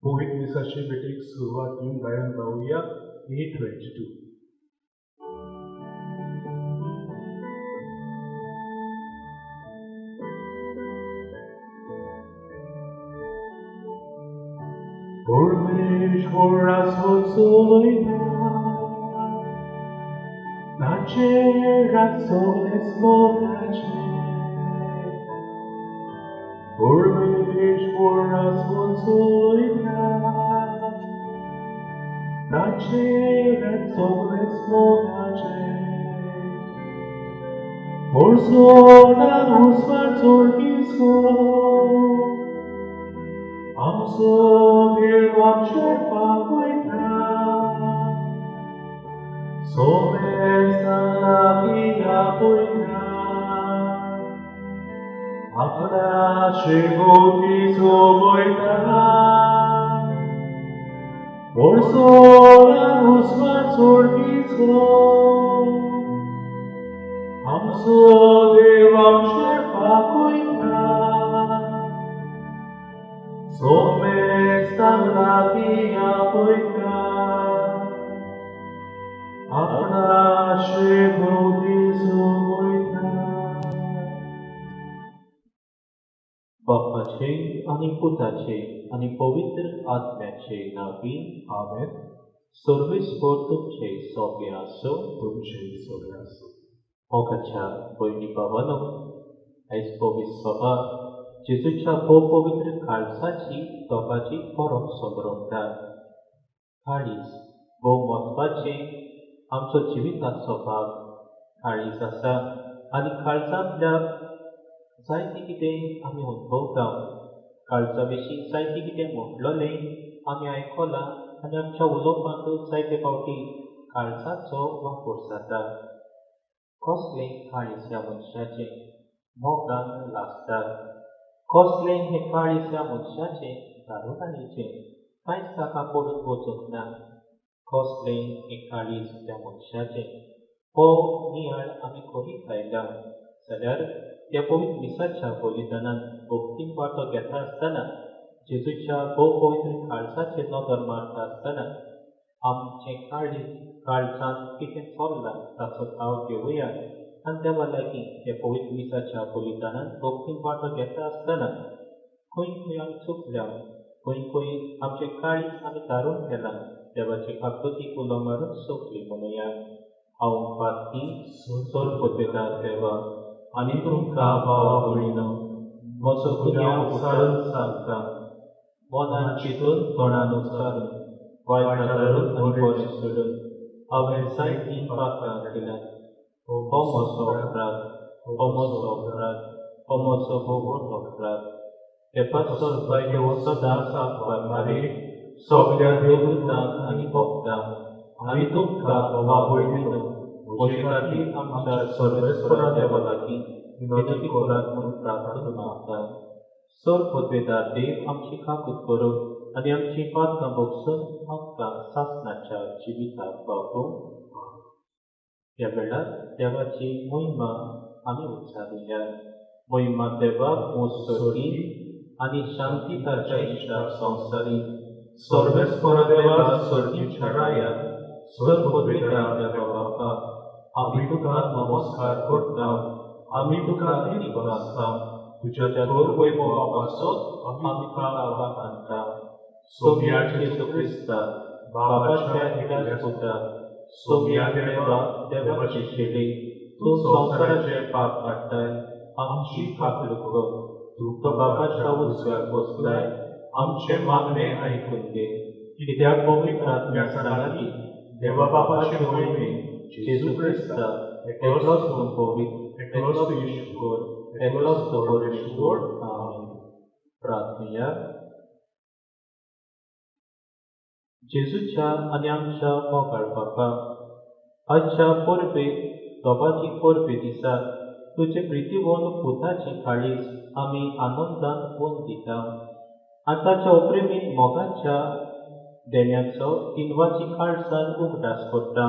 Povitr Misachi bhett सुरुवातीहून गायन लावूया 8:22. Bhorvaxeachi Nacerat soles Bhorvaxeachi Nacerat soles Morsona usvarzorgisko Amso dirvam sherpa poitra Somesta la via poitra Apna shegoti somoitra Morsona usvarzorgisko Amso dirvam sherpa poitra Somesta la via poitra Apna shegoti somoitra बापाचे आणि पुताचे आणि पवित्र आत्म्याचे नावी Amen. सर्वेस्वर तुमचे सोबे असो. तुमचे सोबे असो. मोगाच्या बहिणी भावांनो, आयज पवित्र सभा जेजूच्या भोव पवित्र काळजाची तोपाची परब सोबरवता. काळीज भोव म्हत्वाचे आमचो जिविताचो भाग. काळीज आसा आनी काळजांतल्या जायते कितें आमी अनुभवता. काळजा विशीं जायते कितें म्हटलोलें आमी आयकलां आनी आमच्या उलोवपाक जायते फावटी काळजाचो वापर जाता. कसलें काळीज ह्या मनशाचें मोगान लासता. कसलें हें काळीज ह्या मनशाचें दारुणायेचें कांयच ताका पडून वचूंक ना. कसलें हें काळीज ह्या मनशाचें हो नियाळ आमी करीत आयला जाल्यार ह्या पवित्र मिसाच्या बलिदानांत भक्तीन वांटो घेता आसतना जेजूच्या भोव पवित्र काळजाचें नदर मारता आसतना आमचें काळजांत कितें चल्लां ताचो ठाव घेवया आनी देवा लागीं ह्या पवित्र मिसाच्या बलिदानांत भक्तीन वांटो घेता आसतना खंय खंय आमी चुकल्या, खंय आमचें काळीज आमी दारून केलां देवाचे काकुतीक उलो मारून सोंपली म्हणुया. हांव पाती सोरपोतेदार देवा आनी तुमकां भावा भयणीनो म्हजो गुन्यांव उसारून सांगता. मनान चिंतून तोंडान उच्चारून वायट धरून आनी बरें सोडून हांवें जायतीं पापां केल्यात. हो म्हजो अपराध, हो म्हजो अपराध, हो म्हजो भोगोन अपराध. हे पासर बायल्यो सदांच हांकां मारीत सगळ्या देवदूतांक आनी भक्तांक आनी तुमकां भावा भयणीनो म्हजे खातीर आमच्या सर्वेस्परा देवा लागीं विनंती करात म्हणून प्रार्थना मागता. सोरपोतेदार देव आमची काकूत करूं आनी आमची पातकां भोगसून आमकां सासणाच्या जिविताक पावूं. ह्या वेळार देवाची महिमा आमी उच्चारुया. महिमा देवाक मोसोरी आनी शांती ताच्या इश्टाक संवसारी. सर्वेस्परा देवा सर्तीच्या राया सोरपोतेदार देवा बापा आमी तुका नमस्कार करता. आमी तुका दिवसता. तुज्या थोर वैभवा पासत आमी तुका आवाज हाडटा. सोम्याचे जेजू क्रिस्ता बाबाच्या एकल्याच पुता सोम्या देवाचे शेले तूं संवसाराचे पाप काडटाय आमची काकूट कर. तूं तो बाबाच्या उजव्यार बसलाय आमचे मागणे आयकून घे. कित्याक पवित्र आत्म्या सांगली देवा बाबाचे महिमे जेजू क्रिस्ता एकलोच तूं पवित्र, एकलोच तूं ईश्वर, एकलोच तूं परमेश्वर. आमेन. प्रार्थना. जेजूच्या आनी आमच्या मोगाळ बापा, आजच्या परबेक दोबाची परबे दिसा तुजे प्रितीवन पुताची काळीज आमी आनंदान वन दिता आनी ताच्या अप्रेमीत मोगाच्या देण्याचो तिनवाची काळजान उगडास करता.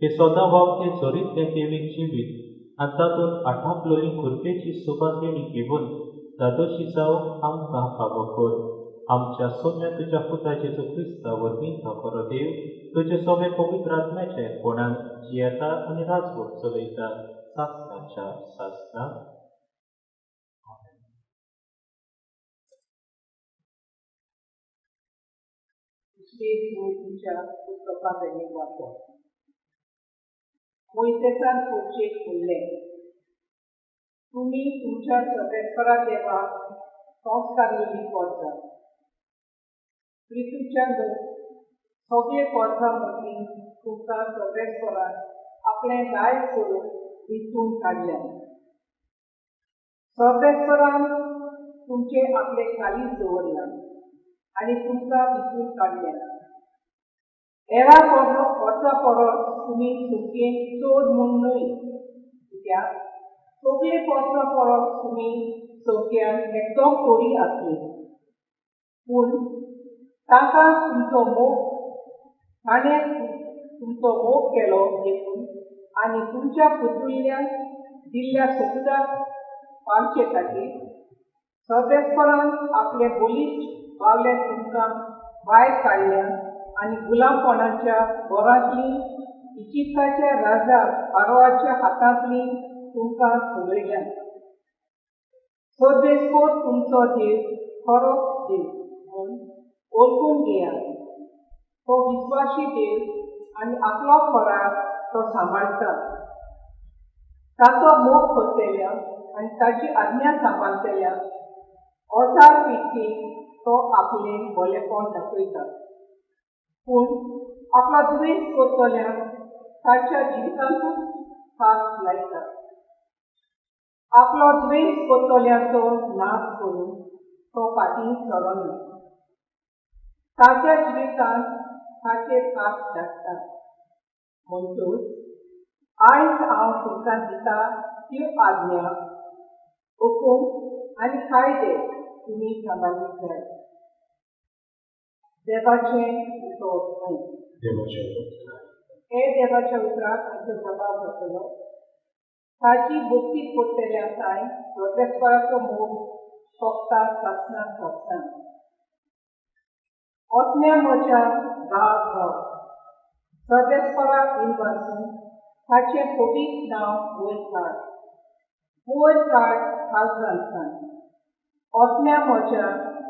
ते सदां वावते झरीतलें देवीक जिवीत आनी तातूंत आठापलोली कुर्बेची सुबातेणी घेवन दादोशी जावंक आमकां फावो कर. आमच्या सोम्या तुझ्या पुता जेजू ख्रिस्ता वरवीं खरो देव तुझे सगळे पवित्र आत्म्याचे कोणाक जियेता आनी राजवट चलयता सासणाच्या सासणां. तुमच्या पुस्तकांनी वाचो. मोइसेसान तुमचें म्हणलें, तुमी तुमच्या सर्वेस्परा देवाक संस्कारलेली करतात. क्रिस्तूच्यान सगळे पदां मदीं तुमकां सर्वेस्परान आपलें दायज करून विचून काडल्या. सर्वेस्परान तुमचें आपलें कालीज दवरलां आनी तुमकां विचून काडल्या. हेरा अर्जा परस तुमी सुटकेन चड म्हूण न्हय, कित्याक सगळे पदां परस तुमी संख्यान एकदम थोडी आसली. पूण ताका ताणें तुमचो मोग केलो देखून आनी तुमच्या पुर्तुयल्यान दिल्ल्या सोपुताक पावचे खातीर सर्वेस्परान आपले बलिश्ट बावले तुमकां भायर काडल्या आनी गुलामपणाच्या घरांतली इजिप्ताच्या राजा फारोवाच्या हातांतली तुमकां सोडयल्या. सर्वेस्पर तुमचो देव खरो देव म्हूण ओळखून घेयात. तो विस्वासी देव आनी आपलो खोराक तो सांबाळटा. ताचो मोग करतल्या आनी ताची आज्ञा सांबाळटल्या ओजार पिळगेक तो आपलें भलेपण दाखयता. पूण आपलो द्वेष करतल्यांक ताच्या जिवितांतूच थास लायता. आपलो द्वेष करतल्याचो नाश करून तो फाटीं सरना. ताच्या जिवितांत ताचे थास धाडटा. म्हणटूच आयज हांव तुमकां दिता त्यो आज्ञा, हुकूम आनी कायदे तुमी सांबाळूंक जाय. देवाचें उतर. हे देवाच्या उतराक आमचो जबाब जातलो. ताची भक्ती करतल्या कांय सर्वेस्पराचो मोग फकता सासणां सासणां. ओतम्या म्हज्या गांव सर्वेस्पराक बीन वाचून ताचें पवित्र नांव वयर काड. वयर काड काळजांतल्यान. ओतम्या म्हज्या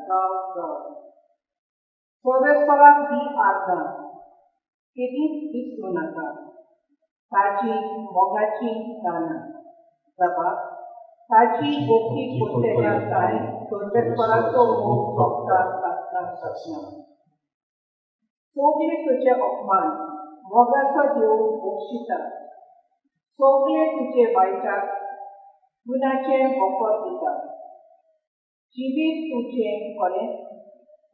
गांव सर्वेस्पराक दी आर्गां. केदींच विसरूं नाका ताची मोगाची दानां. बाबा ताची भक्ती करतल्या कांय सर्वेस्पराचो मोग फकता सासणां सासणां. सगळे तुजे अपमान मोगाचो देव बक्षिता. सगळे तुजे वायटाक गुणाचें वखद दिता. जिवीत तुजें खरेंच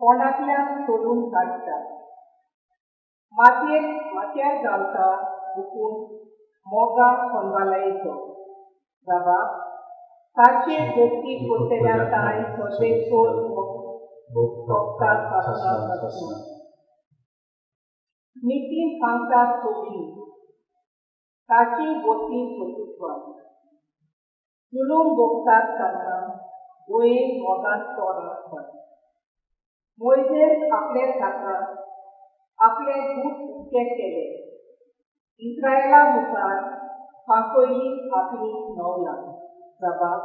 कोणाकल्यान सोडून काडटा. माथ्यार घालता देखून मोगा कोंडवालायचो. बाबा ताचे भक्ती करतल्या कांय सर्वेस्पर फकता सासणां सासणां. नितीन सांगता सोबी ताची बोटी सोदुत्वान. जुलूम भोगतात तांकां गोंयेक मोगान तोर आसता. मोइसेस आपले खातीर आपले दूत उक्ते केले. इस्रायला मुखार पाकयली आपली नवलां. बाबा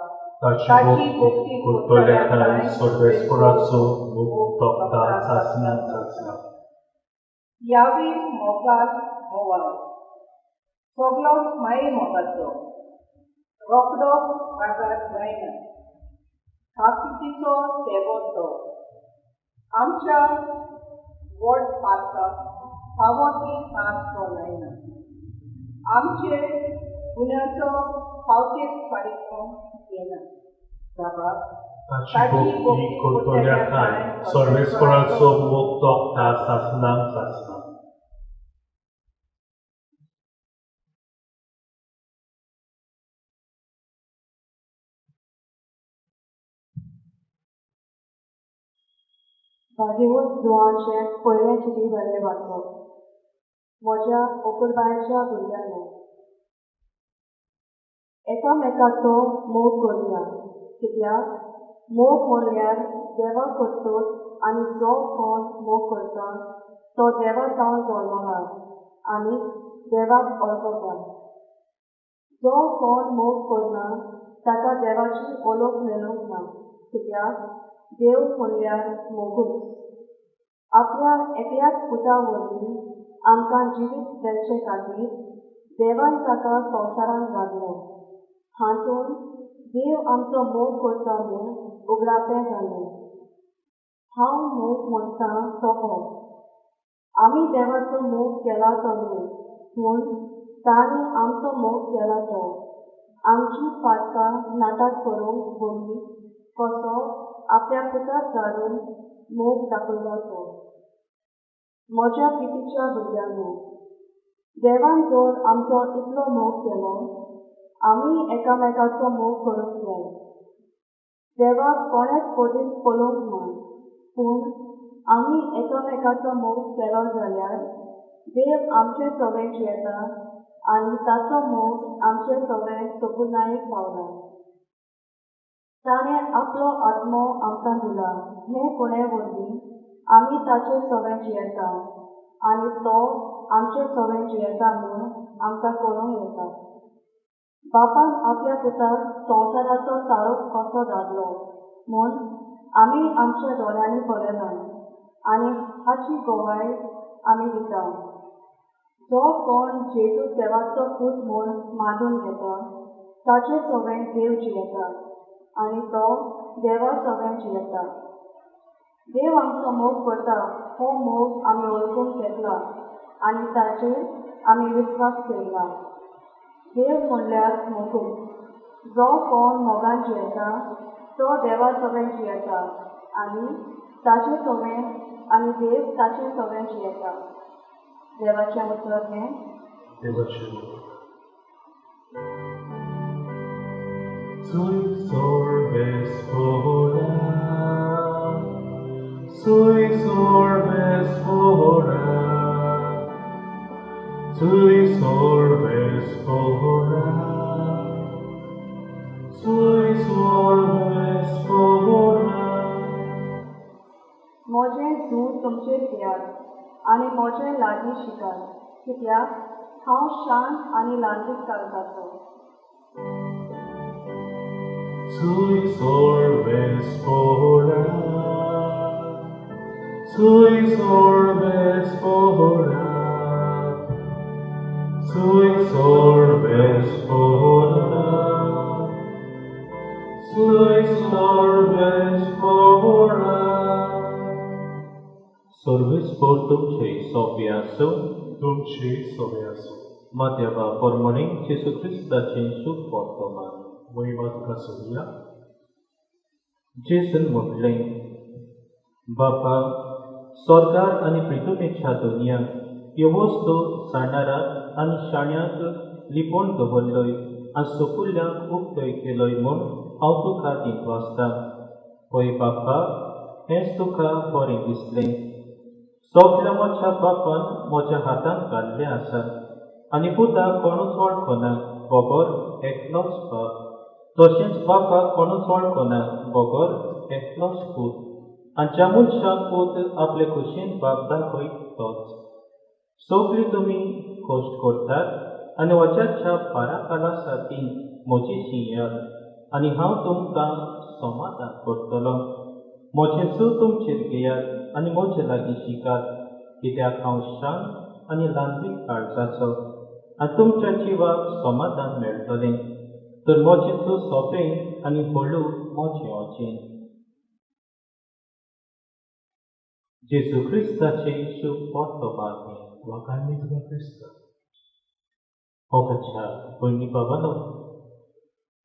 ताची भक्ती करतल्या कांय सर्वेस्पराचो मोग फकता सासणां सासणां. यावी मोगान मोवाळ. सगलो माये मोगाचो. रोखडो रागार जायना. काकुतीचो सेवो तो. आमच्या व्हड पारकाक फावो ती हात तो लायना. आमचे गुन्यांचो फावतेच फारीकपण घेना. बाबा ताची भक्ती करतल्या कांय सर्वेस्पराचो मोग फकता सासणां सासणां. भागीवत जुवांचे पयलें चिटी बरें वाचप. म्हज्या ओकुरबायच्या भुरग्यांनो, एकामेकाचो मोग करुया, कित्याक मोग म्हणल्यार देवा करतोच आनी जो कोण मोग करता तो देवा जावन जल्मला आनी देवाक वळखता. जो कोण मोग करना ताका देवाची ओळख मेळूंक ना, कित्याक देव म्हणल्यार मोगूच. आपल्या एकल्याच पुता वरवीं आमकां जिवीत मेळचे खातीर देवान ताका संवसारांत धाडलो. हातूंत देव आमचो मोग करता म्हूण उगडापें जालें. हांव मोग म्हणटा तो हो. आमी देवाचो मोग केला तो न्हू, पूण ताणें आमचो मोग केला तो. आमची पातकां नाटाक करूंक बरी कसो आपल्या पुताक धाडून मोग दाखयलो तो. म्हज्या पितीच्या भुरग्यांनो, देवान जर आमचो इतलो मोग केलो, आमी एकामेकाचो मोग करूंक जाय. देवाक कोणेच पडीत पळोवंक ना, पूण आमी एकामेकाचो मोग केलो जाल्यार देव आमचे सवें जियेता आनी ताचो मोग आमचे सवें सकुनायेक पावला. ताणें आपलो आत्मो आमकां दिला हें कोणे वरवीं आमी ताचे सवें जियेता आनी तो आमचे सवें जियेता म्हूण आमकां कळूंक येता. बापान आपल्या पुताक संवसाराचो सारोप कसो धाडलो म्हूण आमी आमच्या दोळ्यांनी पळयलां आनी हाची गोवाय आमी दिता. जो कोण जेजू देवाचो पूत म्हूण मानून घेता ताचे सवें देव जियेता आनी तो देवा सवें जियेता. देव आमचो मोग करता हो मोग आमी वळखून घेतला आनी ताचेर आमी विस्वास केला. देव म्हणल्यार मोगूच. जो कोण मोगान जियेता तो देवा सवें जियेता आनी ताचे सवें आनी देव ताचे सवें जियेता. देवाचें उतर हें. Sui sorbes fora, sui sorbes fora, sui sorbes fora, sui sorbes fora. म्हजें दूद तुमचेर घेयात आनी म्हजें लागीं शिकात, कित्याक हांव शांत आनी ल्हानलीक काळजाचो. Sui sorbes fora, sui sorbes fora, sui sorbes fora, sui sorbes fora. Sorbes por tuce sobiasu, Dulce sobeaso, Mateva pormonim Jezucristaचे सुवर्तमान. वैवाद कसोया. जेसून म्हटलें, बापा, स्वर्गार आनी पृथ्वीच्या दुनियांत ह्यो वस्तू जाणाराक आनी शाण्यांक लिपोवन दवरलोय आनी सकुल्ल्यांक उक्तोय केलोय म्हूण हांव तुका दिवं वाचतां. पळय बापा, हेंच तुका बरें दिसलें. सगळें म्हज्या बापान म्हज्या हातांत घाल्लें आसा आनी पुताक कोणूच वळखना बगर एकलोच बाप. तशेंच बापाक कोणूच वळखना बगर एकलोच पूत. आनी ज्या मनशाक पूत आपले खोशयेन बाप दाखयत तोच. सगळीं तुमी खोश्ट करतात आनी वच्याच्या 12 काळा साथी म्हजेशी येयात आनी हांव तुमकां समाधान करतलो. म्हजें सूर तुमचेर घेयात आनी म्हजे लागीं शिकात, कित्याक हांव शांत आनी ल्हानलीक काळजाचो आनी तुमच्या जिवाक समाधान मेळटलें. तर म्हजें सूर सोंपें आनी हळू म्हजें वचें. जेजू क्रिस्ताचे सुवर्तमान. वाकान्नी तुका क्रिस्त. मोगाच्या भयणी बाबांनो,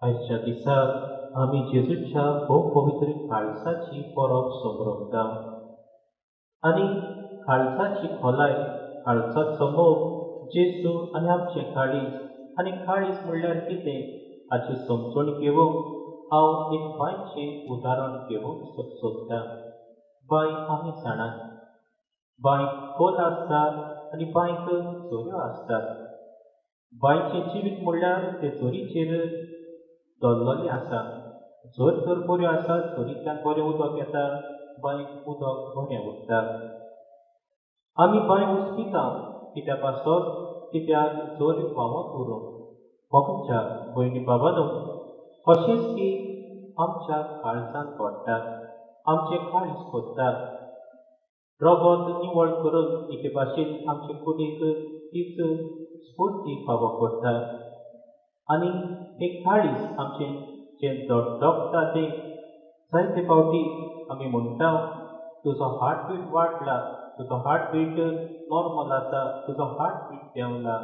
आयच्या दिसाक आमी जेजूच्या भोव पवित्र काळजाची परब समरभता आनी काळजाची खोलाय, काळजाचो मोग, जेजू आनी आमचें काळीज आनी काळीज म्हणल्यार कितें हाची समजण घेवंक हांव एक बांयचें उदाहरण घेवंक सोदतां. बांय आमी जाणात. बांयक खोल आसतात आनी बांयक झऱ्यो आसतात. बांयचें जिवीत म्हणल्यार ते झरीचेर दल्लोलें आसा. जर तर बऱ्यो आसा झरींतल्यान बरें उदक येता, बांयक उदक बरें उरता. आमी बांय उसपिता कित्याक पासत, कित्याक झर व्हांवत उरूंक. मोगाच्या भयणी बाबांनो, अशेंच की आमच्या काळजांत पडटा, आमचें काळीज कोत्ता. रगत निवळ करून एके भाशेन आमचे कुडीक तीच स्फूर्ती फावो करता. आनी एक काळीज आमचें जें धडधडटा तें जायते फावटी आमी म्हणटा, तुजो हार्टबीट वाडला, तुजो हार्टबीट नॉर्मल आसा, तुजो हार्टबीट देंवला.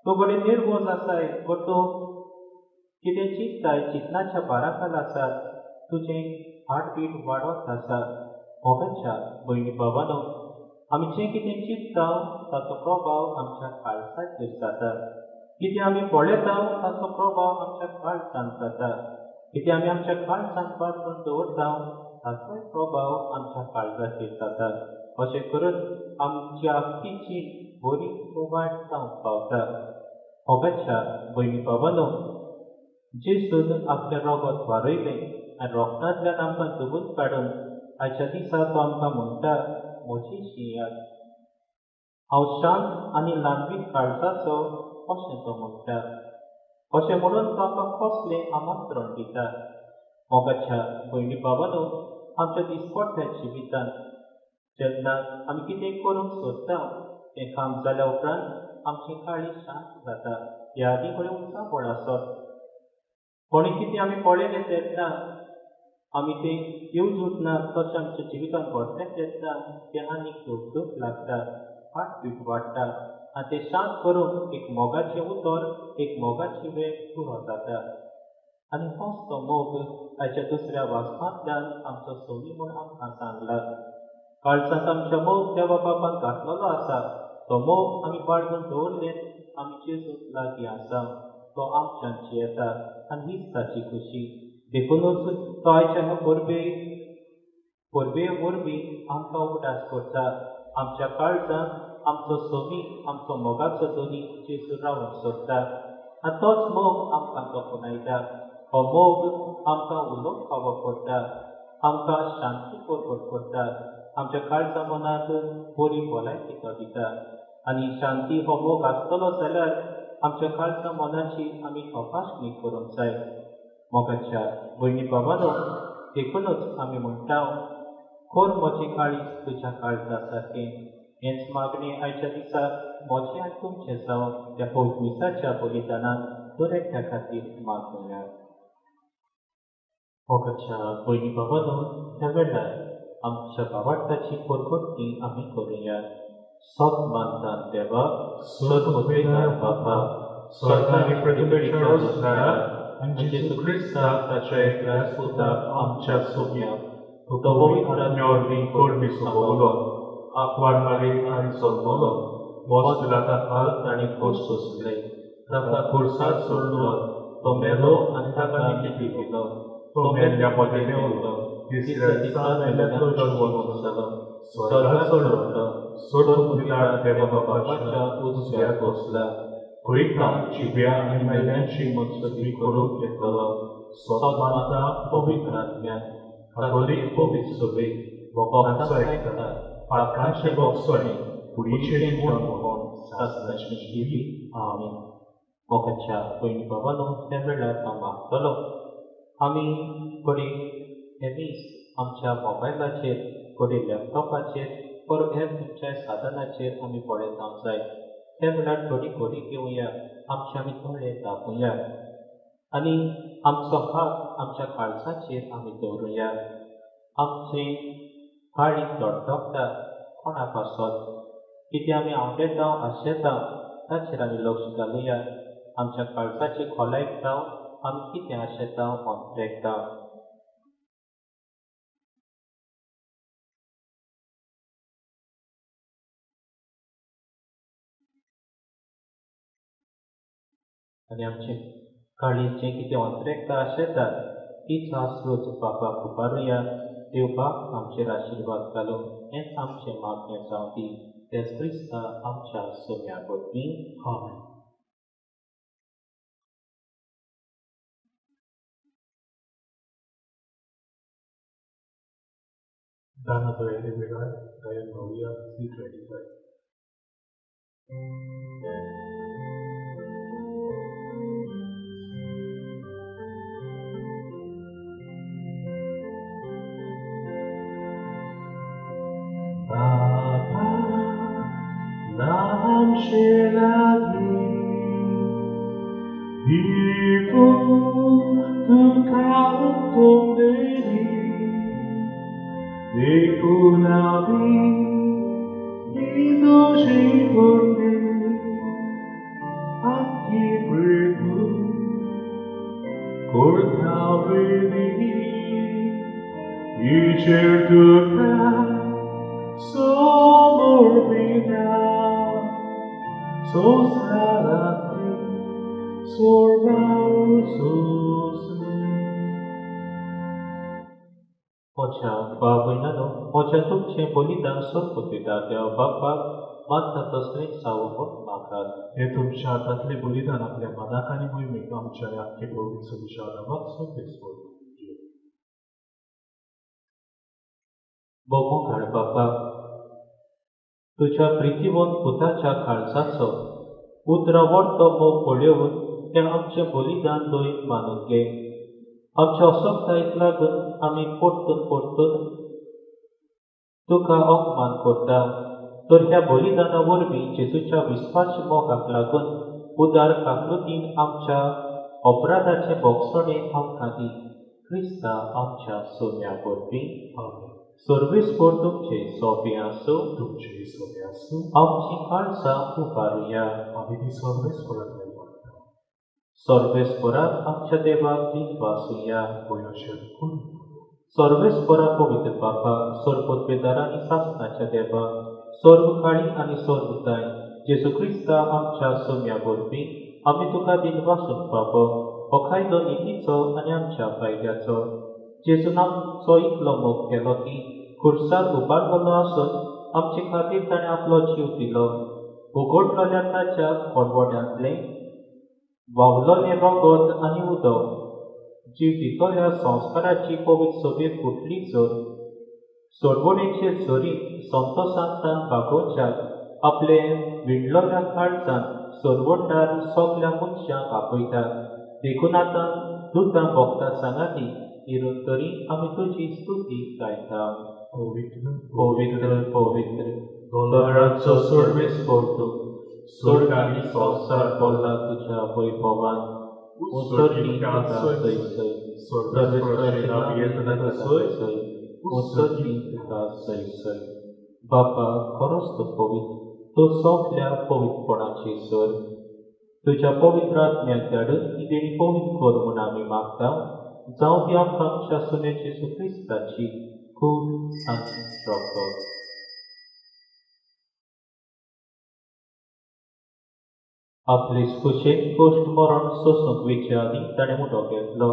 तूं बरें निर्वोज आसाय, बट तूं कितें चिंतताय, चिंतनाच्या बाराखाल आसा, तुजें हार्टबीट वाडत आसा. मोगाच्या भयणी बाबांनो, आमी जें कितें चिंतता ताचो प्रभाव आमच्या काळजाचेर जाता. कितें आमी पळयता ताचो प्रभाव आमच्या काळजांत जाता. कितें आमी आमच्या काळजांत बांदून दवरता ताचोय प्रभाव आमच्या काळजाचेर जाता. अशें करून आमची आख्खी जीण बरी वायट जावंक पावता. मोगाच्या भयणी बाबांनो, जेजून आपलें रगत वारयलें आनी रोगतांतल्यान आमकां धुवून काडून आयच्या दिसा तो आमकां म्हणटा, म्हजी शिंयात. हांव शांत आनी ल्हानवीत काळजाचो अशें तो म्हणटा. अशें म्हणून तो आमकां कसलें आमंत्रण दिता. मोगाच्या भयणी बाबांनो, आमच्या दिसपट्ट्या जिवितांत जेन्ना आमी कितें करूंक सोदता तें काम जाल्या उपरांत आमची काळी शांत जाता. ह्या आदी कडेन उचापड आसत. कोणी कितें आमी पळयलें तेन्ना आमी तें यूज उरना तशें आमच्या जिवितांत घडलें तेन्ना तें आनीक दूख लागता, हार्टबीट वाडटा आनी तें शांत करूंक एक मोगाचें उतर, एक मोगाची वेळ पुरो जाता. आनी होच तो मोग आयच्या दुसऱ्या वाचपांतल्यान आमचो सोमी म्हूण आमकां सांगला. काळजांत आमच्या मोग देवा बापान घातलेलो आसा. तो मोग आमी बाळगून दवरलें, आमी जेजूक लागीं आसा. तो आमच्यान येता आनी हीच ताची खुशी. देखूनच तो आयच्या ह्या परबे वरवीं आमकां उगडास करता. आमच्या काळजांत आमचो सोमी, आमचो मोगाचो दोनी जेजू रावूंक सोदता आनी तोच मोग आमकां तोखणायता. हो मोग आमकां उलोवंक फावो करता, आमकां शांती परगट करता, आमच्या काळजा मनांत बरी भलायकी तो दिता. आनी शांती हो मोग आसतलो जाल्यार आमच्या काळजा मनाची आमी तपासणी करूंक जाय. मोगाच्या भयणी बाबांनो, देखूनच आमी म्हणटा, खोर म्हजें काळीज तुज्या काळजा सारकें. हेंच मागणें आयच्या दिसाक म्हजें आनी तुमचें जावं त्या पवित्र मिसाच्या बलिदानान दरेकल्या खातीर मागुया. मोगाच्या भयणी बाबांनो, ह्या वेळार आमच्या भावार्थाची परगटणी आमी करुया. सत्मानतान देवा, सदबुद्वेदार बापा, स्वर्गांनी पृथ्वीचेर असणारा आनी जेजू क्रिस्ताक ताच्या एकल्या सुताक आमच्या सोम्याक तो पवित्र आत्म्यावरवीं कोडमी सोबवलो, आंकवार मारीत आनी जल्मलो, वस्पिलाता खाल ताणें खोस सोंसले, ताका खुर्सार सोडलो, तो मेलो आनी ताका निखटी केलो, तो मेल्ल्या मदें देंवलो, तिसऱ्या दिसा मेल्ल्यांतलो जिवंत जालो, स्वर्गाक चडलो, सदबुद्वेदार देवा बापाच्या उजव्यार बसला, थंय तां जिव्या आनी मेल्ल्यांची मतसुदी करूंक येतलो. सत्मानता पवित्र आत्म्यान, कातोलीक पवित्र सभेक, भक्तांचो एकठांय, पातकांचें भोगसणे, कुडीचें जीवन व्हरून सासणाची जिवी. आमीन. मोगाच्या भयणी बाबांनो, त्या वेळार हांव मागतलो, आमी घडी हे दीस आमच्या मोबायलाचेर, घडी लॅपटॉपाचेर, वा हेर खंयच्याय साधनाचेर आमी पळयतांव जाय. त्या वेळार घडी घेवया, आमचे आमी दोळे धांपूया आनी आमचो हात आमच्या काळजाचेर आमी दवरुया. आमचें काळीज धडधडटा कोणाक आसत, कितें आमी आवडेता आशेता ताचेर आमी लक्ष घालुया. आमच्या काळजाचे खोलायेक रावन आमी कितें आशेता अंतरेकता. आनी आमचें काळीज जें कितें अंतरेकता आशेता तीच आसरूच बापाक उबारुया. देव बाप आमचेर आशिर्वाद घालूं, हेंच आमचें मागणें जावं दी. तेच क्रिस्ता आमच्या सोम्या वरवीं. आमीन. Danato Elimelech, Diane Maria, C25. Bapa nam shelagi Ipun tukang diri Ikunabi idoshipone Aki priku Kortavini Ichertuka Somorbida Sosarate Sorbaususni Moja babuinano, moja tuche bolidan sorputida dea baba, matta tasne saumot makat. हे तुमच्या हातातले बलिदान आपल्या मनाकानी मोहिमेक आमच्या याख्खे पवित्र विशालावाक सोपेस बोगो घाल बाबा, तुझ्या प्रितीवंत पुताच्या काळजाचो उतरावडतो मोग पळयोवन तें आमचें बलिदान दोळीत मानून घे. आमच्या असोबतायेक लागून आमी परतून परतून तुका अपमान करता. तर ह्या बलिदाना वरवीं जेजूच्या विस्वासी मोगाक लागून उदार काकृतीन आमच्या अपराधाचे बोगसणे आमकां दी. क्रिस्ता आमच्या सोम्या वरवीं सर्वेस्पर तुमचे सोबे आसूं. तुमचे सोबे आसूं. आमची काळजां उबारुया. आमी ती सर्वेस्पराक मागता. सर्वेस्पराक आमच्या देवाक दीन वासुया. अशें करून सर्वेस्परा पवित्र बापा, सर्वोद्वेदार आनी सासणाच्या देवा, सर्व काळी आनी सर्वताय, जेजू क्रिस्ता आमच्या सोम्या वरवीं आमी तुका दीन वासून बाबा, हो कायदो नितीचो आनी आमच्या फायद्याचो. जेजून आमचो इतलो मोग केलो की खुर्सार उबारलेलो आसून आमचे खातीर ताणें आपलो जीव दिलो. उगडलेल्या ताच्या कोडवड्यांतलें व्हांवलोलें रगत आनी उदक जीव दितल्या संस्काराची पवित्र सोबेत फुटली जर सोडवणेचे झरीत संतोशांतल्यान भागोवच्याक आपले विणलोल्या काळजान सोडवणदार सगल्या मनशांक आपयतात. देखून आतां दुदां भोगता सांगाती इरून तरी आमी तुजी स्तुती गायता. पवित्र पवित्र पवित्र दोलाराचो सर्वेस्पर तूं, स्वर्ग आनी संवसार भरला तुज्या वैभवान. उसर्गी तुका सै सै, सर्वेस्पराचें येतना सै सै, उसर्गी तुका सै सै. बापा खरोच तूं पवित्र, तूं सगल्या पवित्रपणाची सर. तुज्या पवित्र आत्म्याक धाडून ही देणी पवित्र कर म्हूण आमी मागता. जावं ती आमकां आमच्या सुने जेजू क्रिस्ताची खूब आनी रगत. आपले कुशेक गोश्ट मरण सोसूंक विचे आनी ताणें उदो घेतलो.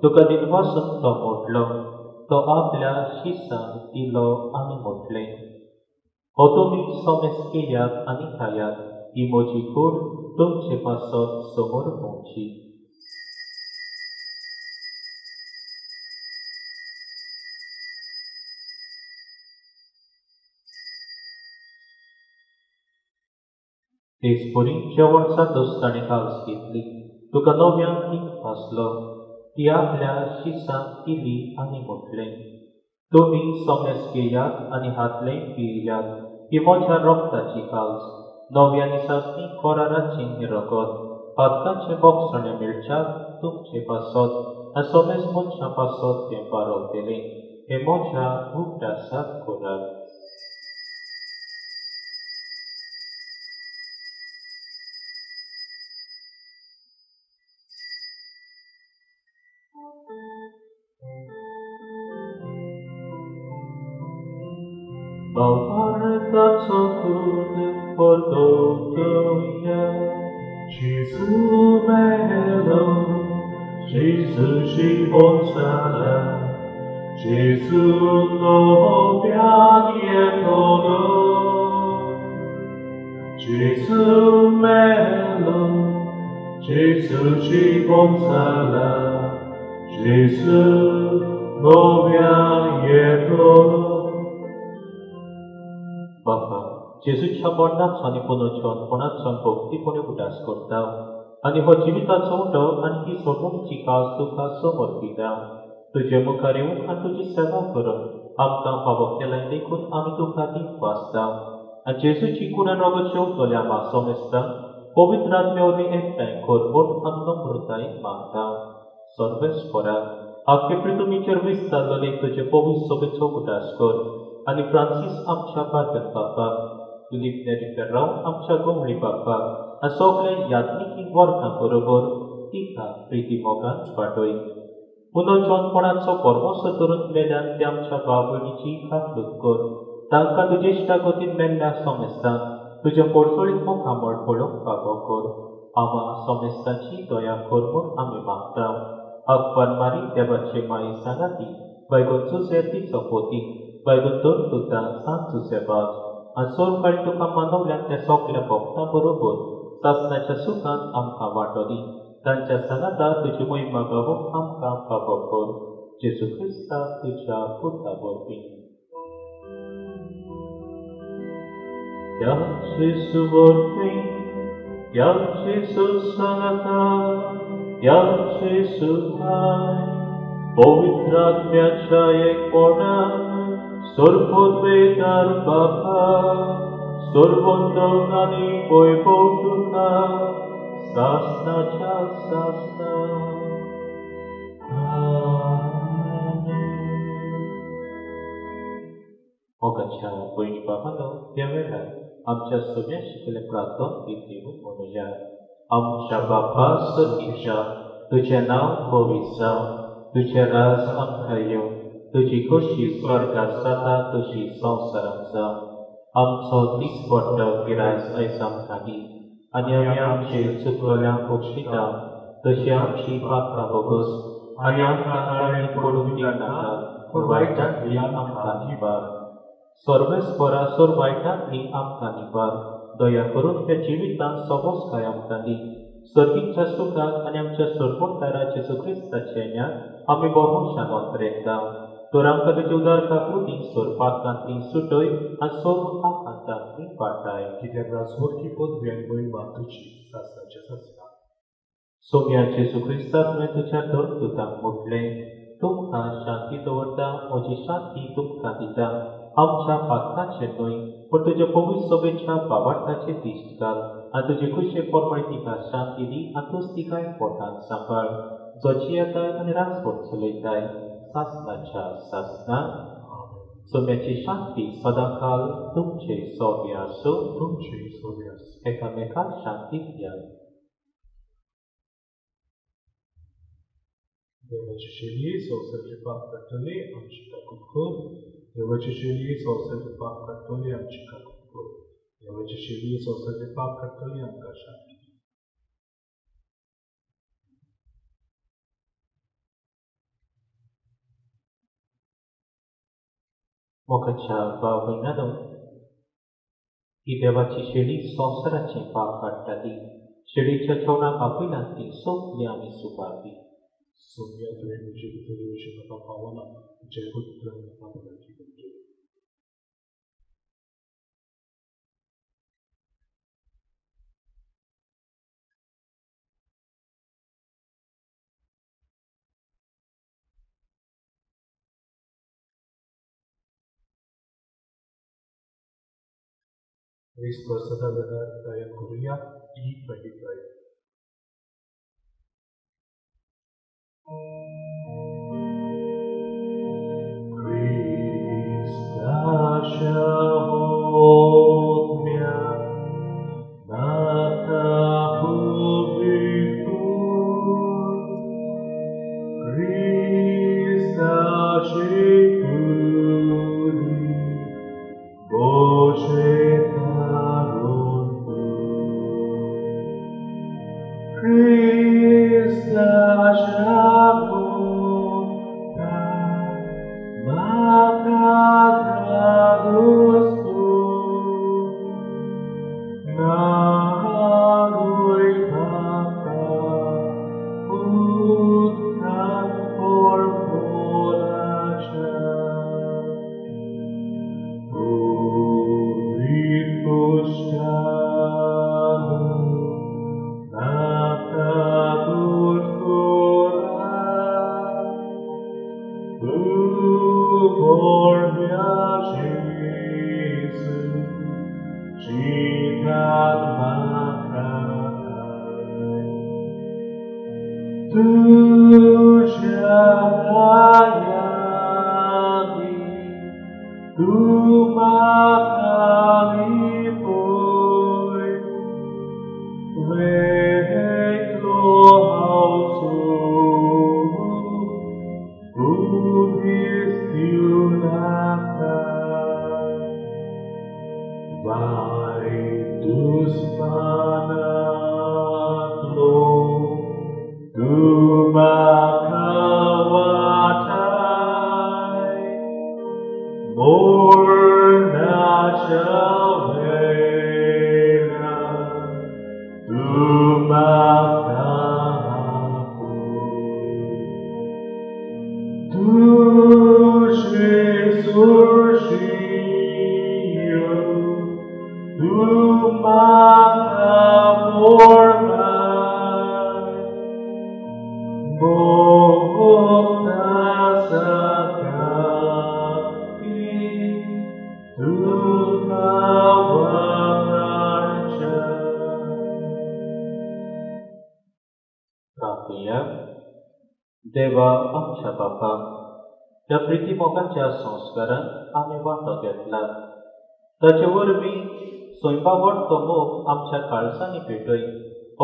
तुका दीन वासून तो मोडलो. तो आपल्या शिसांक दिलो आनी मोडलें. हो तुमी सोमेस केयात आनी खायात. ही म्हजी कूड तुमचे पासत समोर पोवची. तेचपरी जेवण जातच ताणें काल्स घेतली. तुका नव्यान तीन भासलो. ती आपल्या शिसांक दिली आनी म्हटलें, तुमी सोमेस घेयात आनी हातलें पियेयात. ही म्हज्या रगताची काल्स. नव्या दिसांनी कोराराचें हें रगत पातकाचें बोगसणें मेळच्याक तुमचे पासत आनी सोमेस मनशां पासत तें बारवतलें. हें म्हज्या उगडासाक करात. Bałwartaco kudy portotoja. Gesù bello, Gesù ci consala, Gesù lo piagnetolo. Gesù bello, Gesù ci consala, Gesù lo piagnetolo. जेजूच्या मरणाचो आनी पुनरुज्जीवनपणाचो आमी भक्तीपणे उदास करता आनी हो जिविताचो उटो आनी ही सोडवणीची काळ तुका समर्पिता. तुजे मुखार येवंक आनी तुजी सेवा करूंक आमकां फावो केल्यान देखून आमी तुका दिवपासता. आनी जेजूची कुडीन रोगाचे उतोले आमी आसोमेसता पवित्र आत्म्यावरवी एकठांय खरबोट आनी नम्रताय मागता. सर्वेस्परा आख्खे पृथ्वीचेर विस्तारलेले तुजे पवित्र सभेचो उदास कर आनी फ्रांसीस आमच्या बार्देन बापाक, फिलीप नेरी फेर्रांव आमच्या गवळी बापाक आनी सगळे यात्रिकींक वर्गां बरोबर तिका प्रिती मोगान वाडय. पुनरुज्जीवनपणाचो परमोसो करून मेल्यान ते आमच्या भाव भयणीची घातलूक कर. तांकां तुजे इश्टा गतीन मेल्ल्या सोमेस्तान तुज्या पोरसोळीक मुखार पळोवंक फावो कर. आमा सोमेस्ताची दया कर म्हूण आमी मागता. अकबर मारी देवाचे माये सांगाती बायगून जुजे तिचो पोती बायगून दोन दुतां सांत जुजेबाज आनी सोरकाळी तुका मानवल्यान त्या सगळ्या भक्तां बरोबर सासणाच्या सुखान आमकां वांटोली. तांच्या सांगाता तुजी महिमा गावूंक आमकां फावो कर. जेजू क्रिस्ता तुज्या पुता वरवीं. ह्या जेजू वरवीं, ह्या जेजू सांगाता, ह्या जेजू माय पवित्र आत्म्याच्या एकपणान सर्वोद्वेदार बापा सर्वोंदोग आनी वैभव तुका सासणाच्या सासणा. मोगाच्या भयणी बाबांनो, ह्या वेळार आमच्या सगळ्या शिकले प्रार्थना विधी म्हणूया. आमच्या बापा सर्गीच्या तुझें नांव पवित्र जावं, तुजें राज आमकां येवं, तुजी खोशी स्वर्गांत जाता तशी संवसारांत जावं. आमचो दिसपट्टो गिरायस आयज आमकां दी आनी आमी आमचेर चुकलोल्यांक बक्षिता तशी आमची पातकां बोगस आनी आमकां काळीक पडूंक दिनाका पूण वायटांतली आमकां निबार. सर्वेस्परा सोर वायटांतली आमकां निबार. दया करून त्या जिवितांत सबोसकाय आमकां दी. सर्गीच्या सुखाक आनी आमच्या सोडवणदारा जेजू क्रिस्ताचे येण्याक आमी बोरमोशान अंतरेकता. तर आमकां तुजे उदार काकृती सोर पातकांतली सुटय आनी सोर आकांतांतली वाटाय. कित्याक राजवटी पदवी आनी महिमा तुजी सासणाच्या सासणा. सोम्या जेजू क्रिस्ता तुवें तुज्या दोन दुतांक म्हटलें, तुमकां शांती दवरता, म्हजी शांती तुमकां दिता. आमच्या पातकांचेर न्हय पूण तुज्या पवित्र सभेच्या भावार्थाचेर दिश्ट घाल आनी तुजे कुशे प्रमाणे तिका शांती दी आनी तूंच तिका एकवटान सांबाळ. जो जियेताय आनी राजवट चलयताय सासणाच्या सासणा. सोम्याची शांती सदांकाल तुमचे सोबे आसूं. तुमचे सोबे आसूं. एकामेकाक शांती दिया. देवाचे शेळये संवसाराचे पाप काडटले आमची काकूट कर. देवाचे शेळये संवसाराचे पाप काडटले आमची काकूट कर. देवाचे शेळये संवसाराचे पाप काडटले आमकां शांती दी. मोगाच्या भाव भयणांनो, ही देवाची शेळी संवसाराचे पाप काडटाली. शेळीच्या जेवणाक आपयल्यान ती सगळीं आमी सुपारली. सोम्या तुवें म्हजे भितर येवचें म्हाका फावना, तुज्या पुत्रान म्हाका भलायकी करतली. ख्रिस्त वर्साच्या वेळार गायन करुया E25. Christaच्या होत्म्या नाता पवित्र, Christaचे कुडी Boże daruj. Dumakalipoy, Leklo hausu, Udistunaka, Vai dusmanatlo, Dumakawatai, Morna Shavela, Dumakapu, Dushe Surshio, Dumakapormai, Bhorvaxeachi, Dukavarcha. प्रार्थूया. देवा आमच्या बापा, त्या प्रितीमोगाच्या संस्कारान आमी वांटो घेतला. ताचे वरवीं स्वयंपावडचो मोग आमच्या काळजांनी पेटय.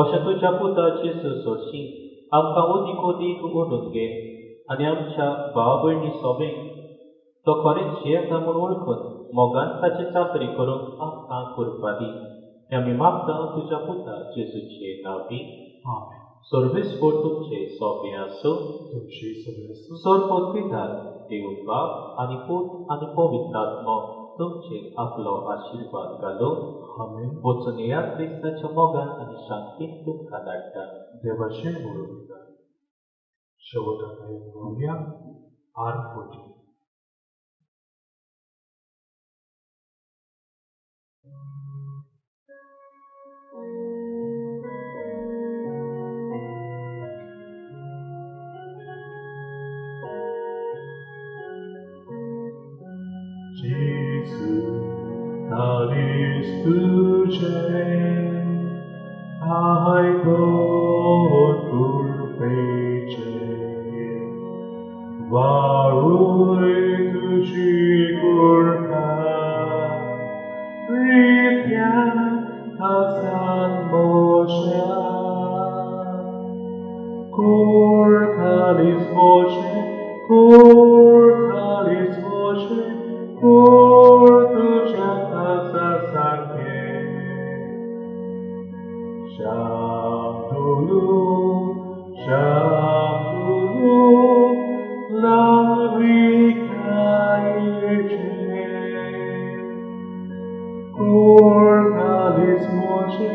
अशें तुज्या पुता जेजू सोडशी आमकां ओदीक ओदीक ओडून घे आनी आमच्या भाव भयणी सोबेक तो खरेंच जियेता म्हूण वळखून मोगान ताची चाकरी करूंक आमकां करपा दी. हें आमी मागता तुज्या पुता जेजूचे नांवी. आमेन. सर्वेस्पोट तुमचे सोबे आसूं. तुमची सगळे सोरपोत पितार देव बाप आनी पूत आनी पवित्र आत्मा तुमचे आपलो आशिर्वाद घालो. आमेन. वचून या क्रिस्ताच्या मोगान आनी शांतीन तुमकां धाडटा. देवाचे बरोबर शेवटाक घेवया आरपोटी. Jezu, nalis tuce, ai don purpece, varui tuci curca, ritia casan moșea, curcalis voce, curcalis voce, Portuja casa sangue, Shamdulu, la vicaice, Corcalis moce,